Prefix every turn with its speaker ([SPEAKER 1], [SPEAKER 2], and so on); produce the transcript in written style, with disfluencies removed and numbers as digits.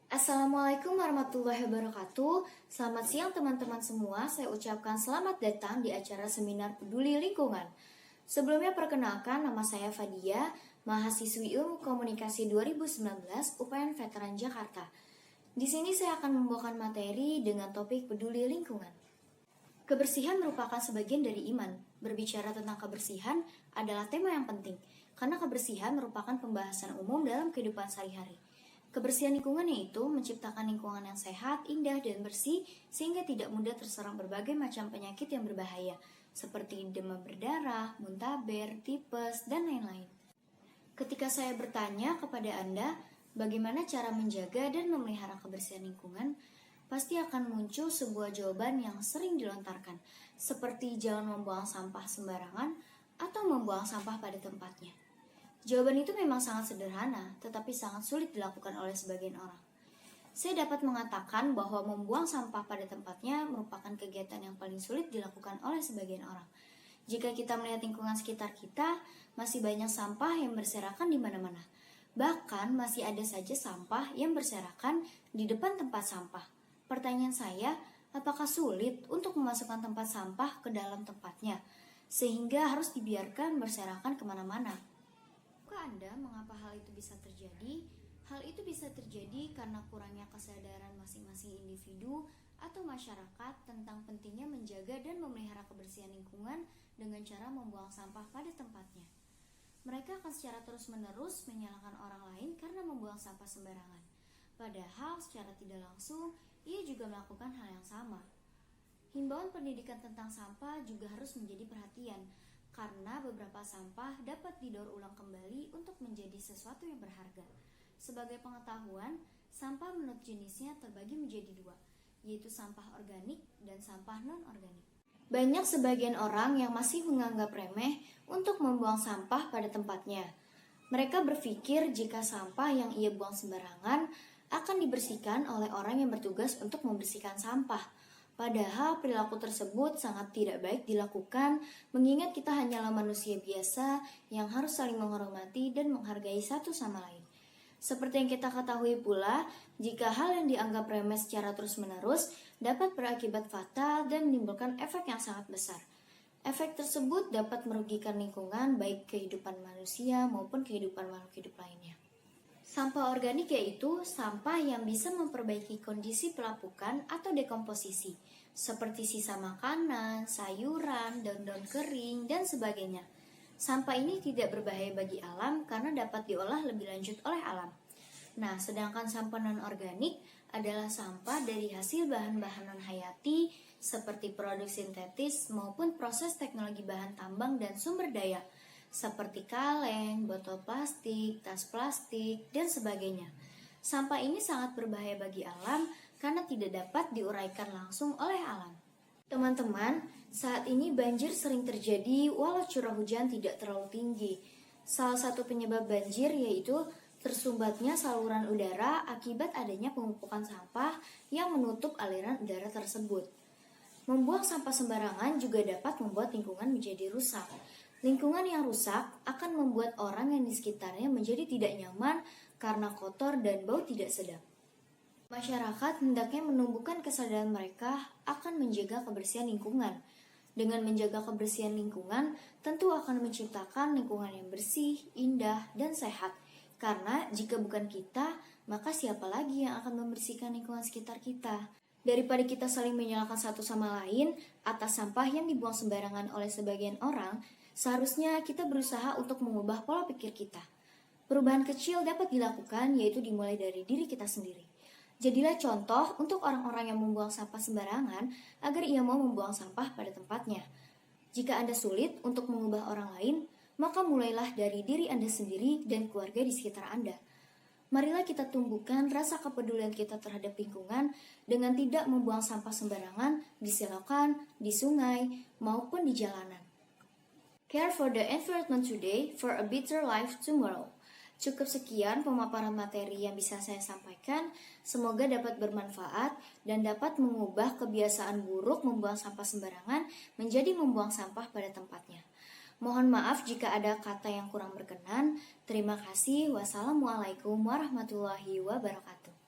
[SPEAKER 1] Assalamualaikum warahmatullahi wabarakatuh. Selamat siang teman-teman semua. Saya ucapkan selamat datang di acara seminar peduli lingkungan. Sebelumnya perkenalkan, nama saya Fadia, mahasiswi Ilmu Komunikasi 2019 UPN Veteran Jakarta. Di sini saya akan membawakan materi dengan topik peduli lingkungan. Kebersihan merupakan sebagian dari iman. Berbicara tentang kebersihan adalah tema yang penting, karena kebersihan merupakan pembahasan umum dalam kehidupan sehari-hari. Kebersihan lingkungan yaitu menciptakan lingkungan yang sehat, indah, dan bersih sehingga tidak mudah terserang berbagai macam penyakit yang berbahaya seperti demam berdarah, muntaber, tipes, dan lain-lain. Ketika saya bertanya kepada Anda bagaimana cara menjaga dan memelihara kebersihan lingkungan, pasti akan muncul sebuah jawaban yang sering dilontarkan, seperti jangan membuang sampah sembarangan atau membuang sampah pada tempatnya. Jawaban itu memang sangat sederhana, tetapi sangat sulit dilakukan oleh sebagian orang. Saya dapat mengatakan bahwa membuang sampah pada tempatnya merupakan kegiatan yang paling sulit dilakukan oleh sebagian orang. Jika kita melihat lingkungan sekitar kita, masih banyak sampah yang berserakan di mana-mana. Bahkan masih ada saja sampah yang berserakan di depan tempat sampah. Pertanyaan saya, apakah sulit untuk memasukkan tempat sampah ke dalam tempatnya, sehingga harus dibiarkan berserakan kemana-mana? Anda mengapa hal itu bisa terjadi? Hal itu bisa terjadi karena kurangnya kesadaran masing-masing individu atau masyarakat tentang pentingnya menjaga dan memelihara kebersihan lingkungan dengan cara membuang sampah pada tempatnya. Mereka akan secara terus-menerus menyalahkan orang lain karena membuang sampah sembarangan. Padahal secara tidak langsung, ia juga melakukan hal yang sama. Himbauan pendidikan tentang sampah juga harus menjadi perhatian, karena beberapa sampah dapat didaur ulang kembali untuk menjadi sesuatu yang berharga. Sebagai pengetahuan, sampah menurut jenisnya terbagi menjadi dua, yaitu sampah organik dan sampah non-organik. Banyak sebagian orang yang masih menganggap remeh untuk membuang sampah pada tempatnya. Mereka berpikir jika sampah yang ia buang sembarangan akan dibersihkan oleh orang yang bertugas untuk membersihkan sampah. Padahal perilaku tersebut sangat tidak baik dilakukan, mengingat kita hanyalah manusia biasa yang harus saling menghormati dan menghargai satu sama lain. Seperti yang kita ketahui pula, jika hal yang dianggap remeh secara terus-menerus dapat berakibat fatal dan menimbulkan efek yang sangat besar. Efek tersebut dapat merugikan lingkungan baik kehidupan manusia maupun kehidupan makhluk hidup lainnya. Sampah organik yaitu sampah yang bisa memperbaiki kondisi pelapukan atau dekomposisi, seperti sisa makanan, sayuran, daun-daun kering, dan sebagainya. Sampah ini tidak berbahaya bagi alam karena dapat diolah lebih lanjut oleh alam. Nah, sedangkan sampah non-organik adalah sampah dari hasil bahan-bahan non-hayati seperti produk sintetis maupun proses teknologi bahan tambang dan sumber daya, seperti kaleng, botol plastik, tas plastik, dan sebagainya. Sampah ini sangat berbahaya bagi alam karena tidak dapat diuraikan langsung oleh alam. Teman-teman, saat ini banjir sering terjadi walau curah hujan tidak terlalu tinggi. Salah satu penyebab banjir yaitu tersumbatnya saluran udara akibat adanya penumpukan sampah yang menutup aliran udara tersebut. Membuang sampah sembarangan juga dapat membuat lingkungan menjadi rusak. Lingkungan yang rusak akan membuat orang yang di sekitarnya menjadi tidak nyaman karena kotor dan bau tidak sedap. Masyarakat hendaknya menumbuhkan kesadaran mereka akan menjaga kebersihan lingkungan. Dengan menjaga kebersihan lingkungan, tentu akan menciptakan lingkungan yang bersih, indah, dan sehat. Karena jika bukan kita, maka siapa lagi yang akan membersihkan lingkungan sekitar kita? Daripada kita saling menyalahkan satu sama lain atas sampah yang dibuang sembarangan oleh sebagian orang, seharusnya kita berusaha untuk mengubah pola pikir kita. Perubahan kecil dapat dilakukan, yaitu dimulai dari diri kita sendiri. Jadilah contoh untuk orang-orang yang membuang sampah sembarangan agar ia mau membuang sampah pada tempatnya. Jika Anda sulit untuk mengubah orang lain, maka mulailah dari diri Anda sendiri dan keluarga di sekitar Anda. Marilah kita tumbuhkan rasa kepedulian kita terhadap lingkungan dengan tidak membuang sampah sembarangan di selokan, di sungai, maupun di jalanan. Care for the environment today for a better life tomorrow. Cukup sekian pemaparan materi yang bisa saya sampaikan. Semoga dapat bermanfaat dan dapat mengubah kebiasaan buruk membuang sampah sembarangan menjadi membuang sampah pada tempatnya. Mohon maaf jika ada kata yang kurang berkenan. Terima kasih. Wassalamualaikum warahmatullahi wabarakatuh.